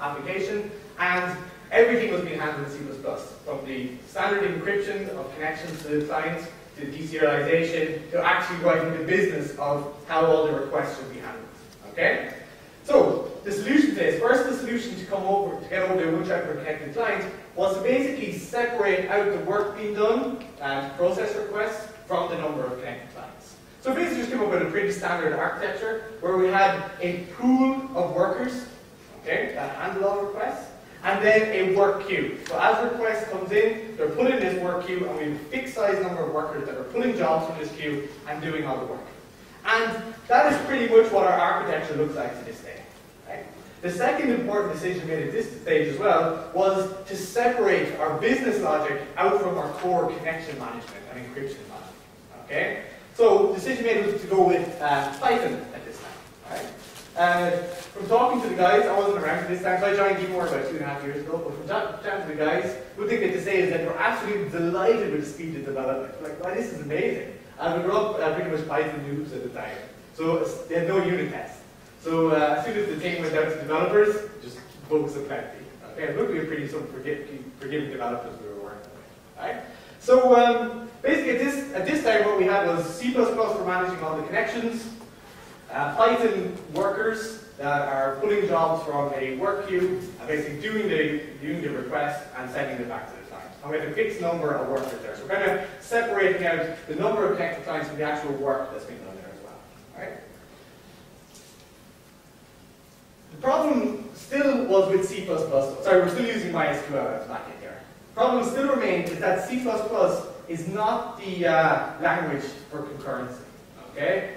application, and everything was being handled in C++, from the standard encryption of connections to the client, to deserialization, to actually writing the business of how all the requests should be handled. Okay? So, the solution to this, first the solution to get over to one track per connected client, was to basically separate out the work being done and process requests from the number of connected clients. So basically just came up with a pretty standard architecture where we had a pool of workers, okay, that handle all requests, and then a work queue. So as a request comes in, they're put in this work queue, and we have a fixed size number of workers that are pulling jobs from this queue and doing all the work. And that is pretty much what our architecture looks like to this day. Right? The second important decision made at this stage as well was to separate our business logic out from our core connection management and encryption logic. Okay? So the decision made was to go with Python at this time. Right? From talking to the guys, I wasn't around at this time, so I joined Demonware about 2.5 years ago, but from chatting to the guys, one thing they had to say is that they were absolutely delighted with the speed of development. Like, wow, this is amazing. And we were all pretty much Python noobs at the time. So they had no unit tests. So as soon as the team went out to developers, just bugs aplenty. Okay, luckily we were pretty forgiving developers we were working with. Right? So basically at this time what we had was C++ for managing all the connections, Python workers that are pulling jobs from a work queue and basically doing the request and sending it back to the client. And we have a fixed number of workers there. So we're kind of separating out the number of connected clients from the actual work that's being done there as well. Right? The problem still was with C++. Sorry, we're still using MySQL as backend here. The problem still remains is that C++ is not the language for concurrency. Okay?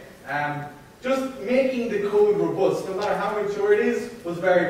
Just making the code robust, no matter how mature it is, was very